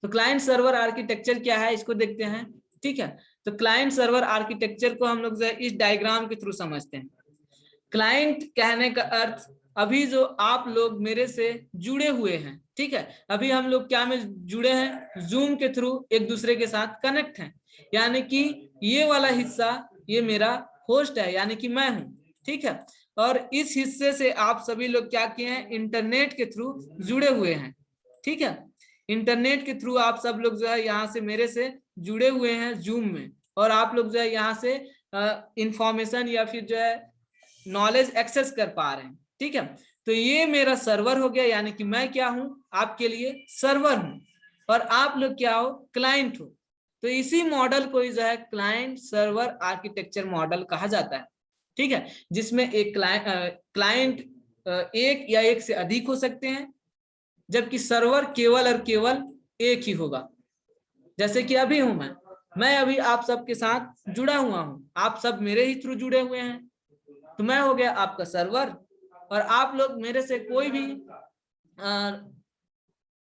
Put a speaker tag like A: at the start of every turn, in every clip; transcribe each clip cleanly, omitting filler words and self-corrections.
A: तो client server architecture क्या है इसको देखते हैं। ठीक है, तो क्लाइंट सर्वर आर्किटेक्चर को हम लोग जो है इस डायग्राम के थ्रू समझते हैं। क्लाइंट कहने का अर्थ अभी जो आप लोग मेरे से जुड़े हुए हैं, ठीक है, अभी हम लोग क्या में जुड़े हैं, जूम के थ्रू एक दूसरे के साथ कनेक्ट हैं, यानी कि ये वाला हिस्सा ये मेरा होस्ट है, यानी कि मैं हूं। ठीक है, और इस हिस्से से आप सभी लोग क्या किए हैं, इंटरनेट के थ्रू जुड़े हुए हैं। ठीक है, इंटरनेट के थ्रू आप सब लोग जो है यहाँ से मेरे से जुड़े हुए हैं जूम में, और आप लोग जो है यहाँ से इंफॉर्मेशन या फिर जो है नॉलेज एक्सेस कर पा रहे हैं। ठीक है, तो ये मेरा सर्वर हो गया, यानी कि मैं क्या हूं, आपके लिए सर्वर हूं, और आप लोग क्या हो, क्लाइंट हो। तो इसी मॉडल को जो है क्लाइंट सर्वर आर्किटेक्चर मॉडल कहा जाता है। ठीक है, जिसमें एक क्लाइंट एक या एक से अधिक हो सकते हैं, जबकि सर्वर केवल और केवल एक ही होगा। जैसे कि अभी हूं मैं अभी आप सबके साथ जुड़ा हुआ हूं, आप सब मेरे ही थ्रू जुड़े हुए हैं, तो मैं हो गया आपका सर्वर, और आप लोग मेरे से कोई भी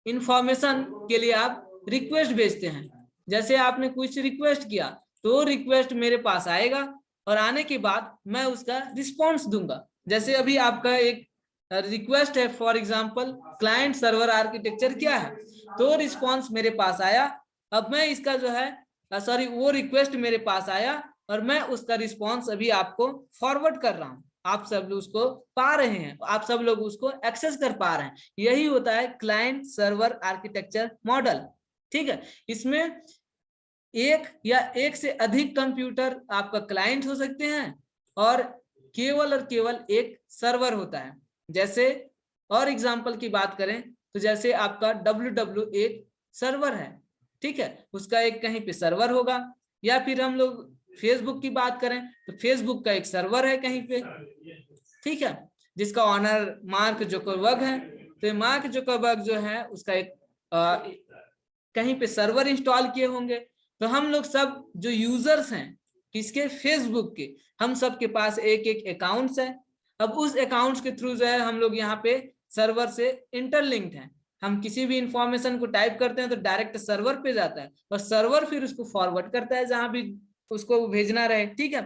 A: इंफॉर्मेशन के लिए आप रिक्वेस्ट भेजते हैं। जैसे आपने कुछ रिक्वेस्ट किया तो रिक्वेस्ट मेरे पास आएगा, और आने के बाद मैं उसका रिस्पॉन्स दूंगा। जैसे अभी आपका एक रिक्वेस्ट है, for example client server architecture क्या है, तो रिस्पॉन्स मेरे पास आया, अब मैं इसका जो है सॉरी वो रिक्वेस्ट मेरे पास आया, और मैं उसका रिस्पॉन्स अभी आपको फॉरवर्ड कर रहा हूँ, आप सब लोग उसको पा रहे हैं, आप सब लोग उसको एक्सेस कर पा रहे हैं। यही होता है क्लाइंट सर्वर आर्किटेक्चर मॉडल। ठीक है, इसमें एक या एक से अधिक कंप्यूटर आपका क्लाइंट हो सकते हैं, और केवल एक सर्वर होता है। जैसे और एग्जांपल की बात करें तो जैसे आपका www एक सर्वर है, ठीक है, उसका एक कहीं पे सर्वर होगा, या फिर हम लोग फेसबुक की बात करें तो फेसबुक का एक सर्वर है कहीं पे, ठीक है, जिसका ऑनर मार्क जुकरबर्ग है। तो मार्क जुकरबर्ग जो है उसका एक कहीं पे सर्वर इंस्टॉल किए होंगे। तो हम लोग सब जो यूजर्स हैं किसके, फेसबुक के, हम सब के पास एक एक अकाउंट्स है। अब उस अकाउंट्स के थ्रू जो है हम लोग यहाँ पे सर्वर से इंटरलिंक्ड हैं, हम किसी भी इंफॉर्मेशन को टाइप करते हैं तो डायरेक्ट सर्वर पे जाता है, और सर्वर फिर उसको फॉरवर्ड करता है जहां भी उसको भेजना रहे। ठीक है,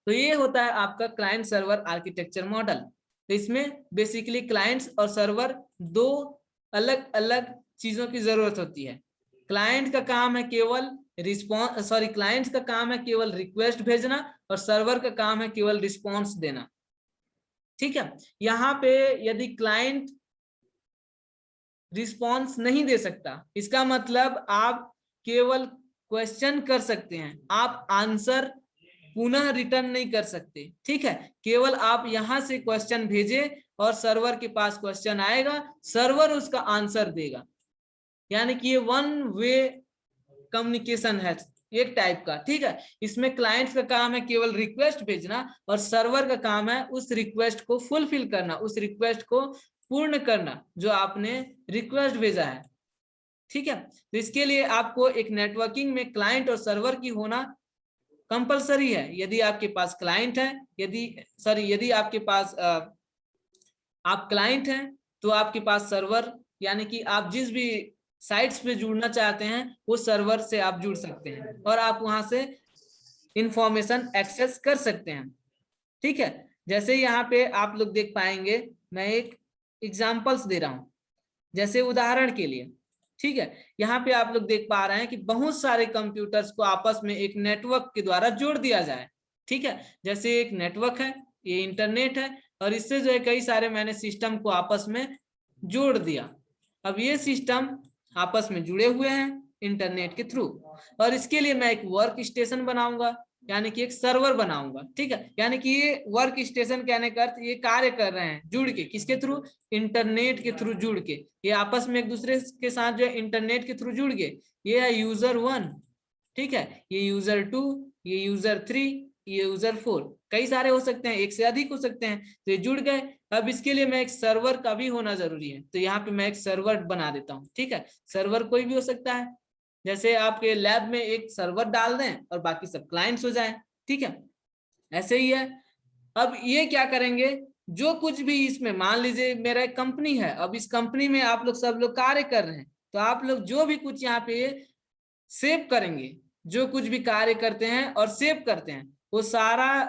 A: तो ये होता है आपका क्लाइंट सर्वर आर्किटेक्चर मॉडल। तो इसमें बेसिकली क्लाइंट्स और सर्वर दो अलग अलग चीजों की जरूरत होती है। क्लाइंट का काम है केवल क्लाइंट का काम है केवल रिक्वेस्ट भेजना, और सर्वर का काम है केवल रिस्पॉन्स देना। ठीक है, यहाँ पे यदि क्लाइंट रिस्पॉन्स नहीं दे सकता, इसका मतलब आप केवल क्वेश्चन कर सकते हैं, आप आंसर पुनः रिटर्न नहीं कर सकते। ठीक है, केवल आप यहां से क्वेश्चन भेजे और सर्वर के पास क्वेश्चन आएगा, सर्वर उसका आंसर देगा, यानी कि ये वन वे कम्युनिकेशन है एक टाइप का। ठीक है, इसमें क्लाइंट का काम है केवल रिक्वेस्ट भेजना, और सर्वर का काम है उस रिक्वेस्ट को फुलफिल करना, उस रिक्वेस्ट को पूर्ण करना जो आपने रिक्वेस्ट भेजा है। ठीक है, तो इसके लिए आपको एक नेटवर्किंग में क्लाइंट और सर्वर की होना कंपलसरी है। यदि आपके पास क्लाइंट है, यदि आपके पास आप क्लाइंट हैं तो आपके पास सर्वर, यानी कि आप जिस भी साइट्स पे जुड़ना चाहते हैं वो सर्वर से आप जुड़ सकते हैं, और आप वहां से इंफॉर्मेशन एक्सेस कर सकते हैं। ठीक है, जैसे यहाँ पे आप लोग देख पाएंगे, मैं एक एग्जांपल्स दे रहा हूं, जैसे उदाहरण के लिए। ठीक है, यहाँ पे आप लोग देख पा रहे हैं कि बहुत सारे कंप्यूटर्स को आपस में एक नेटवर्क के द्वारा जोड़ दिया जाए। ठीक है, जैसे एक नेटवर्क है, ये इंटरनेट है, और इससे जो है कई सारे मैंने सिस्टम को आपस में जोड़ दिया। अब ये सिस्टम आपस में जुड़े हुए हैं इंटरनेट के थ्रू, और इसके लिए मैं एक वर्क स्टेशन बनाऊंगा, यानी कि एक सर्वर बनाऊंगा। ठीक है, यानी कि ये वर्क स्टेशन कहने का अर्थ ये कार्य कर रहे हैं जुड़ के, किसके थ्रू, इंटरनेट के थ्रू जुड़ के, ये आपस में एक दूसरे के साथ जो है इंटरनेट के थ्रू जुड़ गए। ये है यूजर 1, ठीक है, ये यूजर 2, ये यूजर 3, ये यूजर 4, कई सारे हो सकते हैं, एक से अधिक हो सकते हैं, तो ये जुड़ गए। अब इसके लिए मैं एक सर्वर का भी होना जरूरी है, तो यहाँ पे मैं एक सर्वर बना देता हूँ। ठीक है, सर्वर कोई भी हो सकता है, जैसे आपके लैब में एक सर्वर डाल दें और बाकी सब क्लाइंट्स हो जाए। ठीक है, ऐसे ही है। अब ये क्या करेंगे, जो कुछ भी इसमें, मान लीजिए मेरा एक कंपनी है, अब इस कंपनी में आप लोग सब लोग कार्य कर रहे हैं, तो आप लोग जो भी कुछ यहाँ पे सेव करेंगे, जो कुछ भी कार्य करते हैं और सेव करते हैं, वो सारा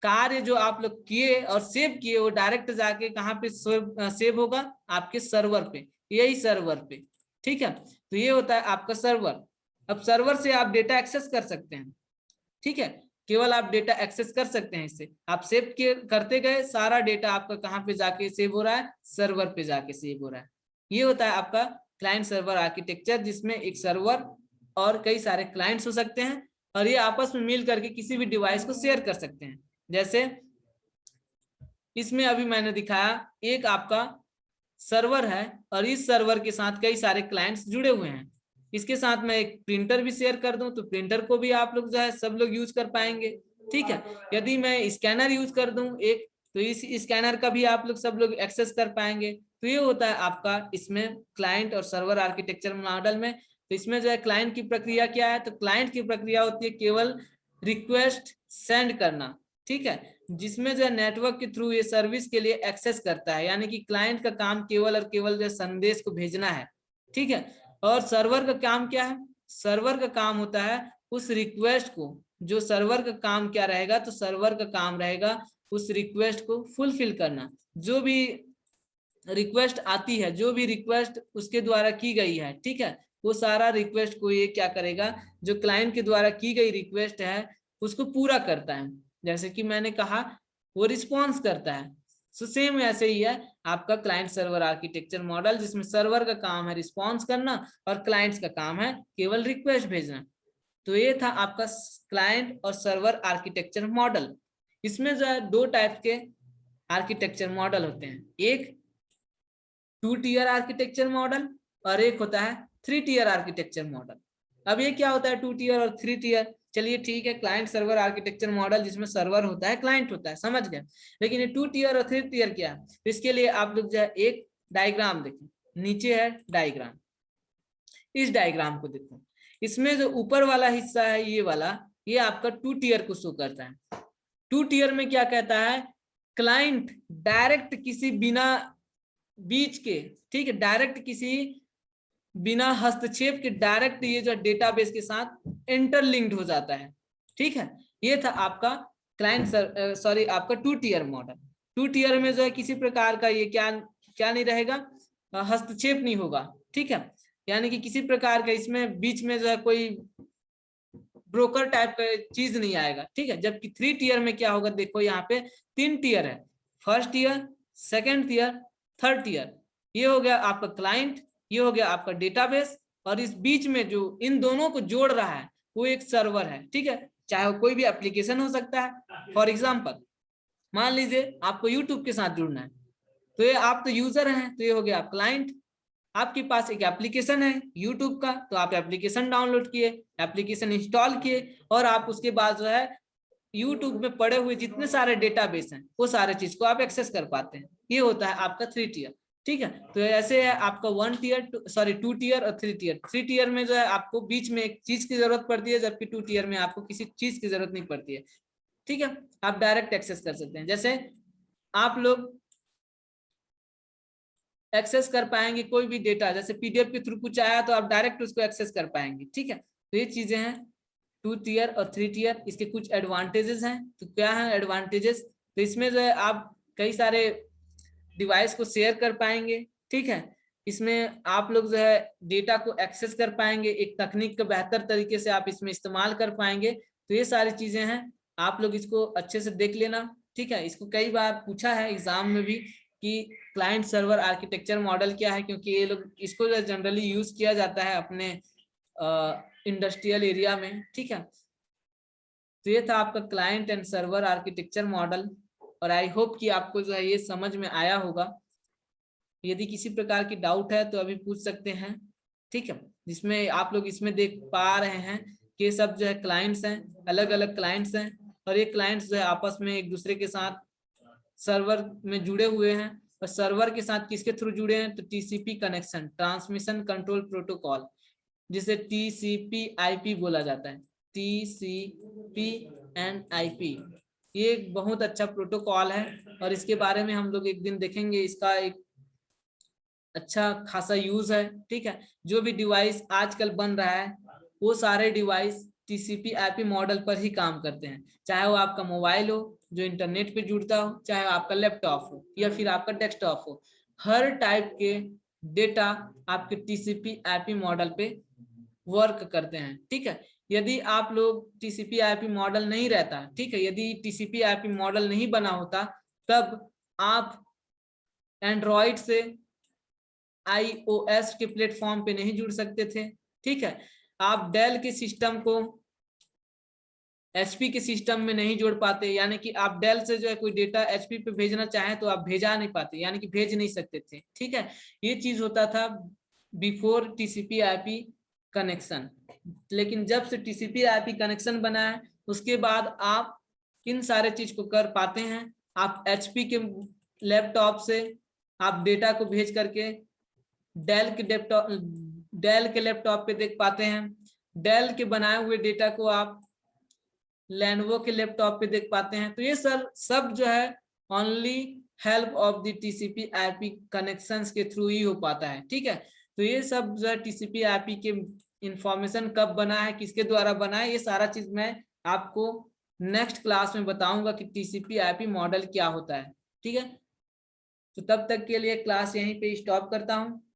A: कार्य जो आप लोग किए और सेव किए वो डायरेक्ट जाके कहाँ पे सेव होगा, आपके सर्वर पे, यही सर्वर पे। ठीक है, तो ये होता है आपका सर्वर। अब सर्वर से आप डेटा एक्सेस कर सकते हैं। ठीक है, केवल आप डेटा एक्सेस कर सकते हैं इससे। आप सेव करते गए, सारा डेटा आपका कहाँ पे जाके सेव हो रहा है, सर्वर पे जाके सेव हो रहा है। ये होता है आपका क्लाइंट सर्वर आर्किटेक्चर, जिसमें एक सर्वर और कई सारे क्लाइंट्स हो सकते हैं, और ये आपस में मिल करके किसी भी डिवाइस को शेयर कर सकते हैं। जैसे इसमें अभी मैंने दिखाया, एक आपका सर्वर है और इस सर्वर के साथ कई सारे क्लाइंट्स जुड़े हुए हैं। इसके साथ मैं एक प्रिंटर भी शेयर कर दूं तो प्रिंटर को भी आप लोग जो है सब लोग यूज कर पाएंगे। ठीक है, यदि मैं स्कैनर यूज कर दूं एक, तो इस स्कैनर का भी आप लोग सब लोग एक्सेस कर पाएंगे। तो ये होता है आपका इसमें क्लाइंट और सर्वर आर्किटेक्चर मॉडल में। तो इसमें जो है क्लाइंट की प्रक्रिया क्या है, तो क्लाइंट की प्रक्रिया होती है केवल रिक्वेस्ट सेंड करना। ठीक है, जिसमें जो है नेटवर्क के थ्रू ये सर्विस के लिए एक्सेस करता है, यानी कि क्लाइंट का काम केवल और केवल जो संदेश को भेजना है। ठीक है, और सर्वर का काम क्या है, सर्वर का काम होता है उस रिक्वेस्ट को, जो सर्वर का काम क्या रहेगा, तो सर्वर का काम रहेगा उस रिक्वेस्ट को फुलफिल करना। जो भी रिक्वेस्ट आती है, जो भी रिक्वेस्ट उसके द्वारा की गई है, ठीक है, वो सारा रिक्वेस्ट को ये क्या करेगा, जो क्लाइंट के द्वारा की गई रिक्वेस्ट है उसको पूरा करता है। जैसे कि मैंने कहा, वो रिस्पॉन्स करता है। सो सेम ऐसे ही है आपका क्लाइंट सर्वर आर्किटेक्चर मॉडल, जिसमें सर्वर का काम है रिस्पॉन्स करना और क्लाइंट्स का काम है केवल रिक्वेस्ट भेजना। तो ये था आपका क्लाइंट और सर्वर आर्किटेक्चर मॉडल। इसमें जो है दो टाइप के आर्किटेक्चर मॉडल होते हैं, एक 2 टीयर आर्किटेक्चर मॉडल और एक होता है 3 टीयर आर्किटेक्चर मॉडल। अब ये क्या होता है 2 टीयर और 3 टीयर, चलिए ठीक है, क्लाइंट सर्वर आर्किटेक्चर मॉडल जिसमें सर्वर होता है क्लाइंट होता है, समझ गए। लेकिन ये 2 टीयर और 3 टीयर क्या है, तो इसके लिए आप लोग जो है एक डायग्राम देखें, नीचे है डायग्राम, इस डायग्राम को देखो। इसमें जो ऊपर वाला हिस्सा है ये वाला, ये आपका 2 टीयर को शो करता है। 2 टीयर में क्या कहता है, क्लाइंट डायरेक्ट किसी बिना बीच के, ठीक है, डायरेक्ट किसी बिना हस्तक्षेप के डायरेक्ट ये जो डेटाबेस के साथ इंटरलिंक्ड हो जाता है। ठीक है, ये था आपका क्लाइंट सॉरी आपका 2 टीयर मॉडल। 2 टीयर में जो है किसी प्रकार का ये क्या क्या नहीं रहेगा, हस्तक्षेप नहीं होगा। ठीक है, यानी कि किसी प्रकार का इसमें बीच में जो है कोई ब्रोकर टाइप का चीज नहीं आएगा। ठीक है, जबकि 3 टीयर में क्या होगा, देखो यहाँ पे 3 टीयर है, first tier, second tier, third tier. ये हो गया आपका क्लाइंट, ये हो गया आपका डेटाबेस, और इस बीच में जो इन दोनों को जोड़ रहा है वो एक सर्वर है। ठीक है, चाहे वो कोई भी एप्लीकेशन हो सकता है। फॉर एग्जाम्पल मान लीजिए आपको यूट्यूब के साथ जुड़ना है, तो ये आप तो यूजर हैं, तो ये हो गया क्लाइंट। आपके पास एक एप्लीकेशन है यूट्यूब का, तो आप एप्लीकेशन डाउनलोड किए, एप्लीकेशन इंस्टॉल किए, और आप उसके बाद जो है यूट्यूब में पड़े हुए जितने सारे डेटाबेस हैं वो सारे चीज को आप एक्सेस कर पाते हैं। ये होता है आपका 3 टीयर। ठीक है, तो ऐसे है आपका 1 टीयर, सॉरी 2 टीयर और 3 टीयर। 3 टीयर में जो है आपको बीच में एक चीज की जरूरत पड़ती है, जबकि 2 टीयर में आपको किसी चीज की जरूरत नहीं पड़ती है। ठीक है, आप डायरेक्ट एक्सेस कर सकते हैं। जैसे आप लोग एक्सेस कर पाएंगे कोई भी डेटा, जैसे पीडीएफ के थ्रू कुछ आया तो आप डायरेक्ट उसको एक्सेस कर पाएंगे। ठीक है, तो ये चीजें हैं 2 टीयर और 3 टीयर। इसके कुछ एडवांटेजेस हैं, तो क्या है एडवांटेजेस, तो इसमें जो है आप कई सारे डिवाइस को शेयर कर पाएंगे। ठीक है, इसमें आप लोग जो है डेटा को एक्सेस कर पाएंगे, एक तकनीक का बेहतर तरीके से आप इसमें इस्तेमाल कर पाएंगे। तो ये सारी चीजें हैं, आप लोग इसको अच्छे से देख लेना। ठीक है, इसको कई बार पूछा है एग्जाम में भी कि क्लाइंट सर्वर आर्किटेक्चर मॉडल क्या है, क्योंकि ये लोग इसको जनरली यूज किया जाता है अपने इंडस्ट्रियल एरिया में। ठीक है, तो ये था आपका client and server architecture model, और आई होप कि आपको जो है ये समझ में आया होगा। यदि किसी प्रकार की डाउट है तो अभी पूछ सकते हैं। ठीक है, जिसमें आप लोग इसमें देख पा रहे हैं कि ये सब जो है क्लाइंट्स हैं, अलग अलग क्लाइंट्स हैं, और ये क्लाइंट्स जो है आपस में एक दूसरे के साथ सर्वर में जुड़े हुए हैं। और सर्वर के साथ किसके थ्रू जुड़े हैं, तो TCP connection, transmission control protocol, जिसे टीसीपी आईपी बोला जाता है। टीसीपी एंड आईपी, ये एक बहुत अच्छा प्रोटोकॉल है, और इसके बारे में हम लोग एक दिन देखेंगे। इसका एक अच्छा खासा यूज है। ठीक है, जो भी डिवाइस आजकल बन रहा है वो सारे डिवाइस टीसीपी आईपी मॉडल पर ही काम करते हैं, चाहे वो आपका मोबाइल हो जो इंटरनेट पे जुड़ता हो, चाहे आपका लैपटॉप हो या फिर आपका डेस्कटॉप हो, हर टाइप के डेटा आपके टीसीपी आईपी मॉडल पे वर्क करते हैं। ठीक है, यदि आप लोग टीसीपी आईपी मॉडल नहीं रहता, ठीक है, यदि टीसीपी आईपी मॉडल नहीं बना होता तब आप एंड्रॉइड से iOS के प्लेटफॉर्म पे नहीं जुड़ सकते थे। ठीक है, आप डेल के सिस्टम को एचपी के सिस्टम में नहीं जोड़ पाते, यानी कि आप डेल से जो है कोई डेटा एचपी पे भेजना चाहें तो आप भेजा नहीं पाते, यानी कि भेज नहीं सकते थे। ठीक है, ये चीज होता था बिफोर टीसीपी आईपी कनेक्शन। लेकिन जब से टीसीपी आईपी कनेक्शन बना है उसके बाद आप इन सारे चीज को कर पाते हैं। आप एचपी के लैपटॉप से आप डेटा को भेज करके डेल के लैपटॉप पे देख पाते हैं, डेल के बनाए हुए डेटा को आप लेनोवो के लैपटॉप पे देख पाते हैं। तो ये सब जो है only help of the TCP IP connections के थ्रू ही हो पाता है। ठीक है, तो ये सब जो है टीसीपी आईपी के इंफॉर्मेशन कब बना है, किसके द्वारा बना है, ये सारा चीज मैं आपको नेक्स्ट क्लास में बताऊंगा कि टीसीपी आईपी मॉडल क्या होता है। ठीक है, तो तब तक के लिए क्लास यहीं पे स्टॉप करता हूं।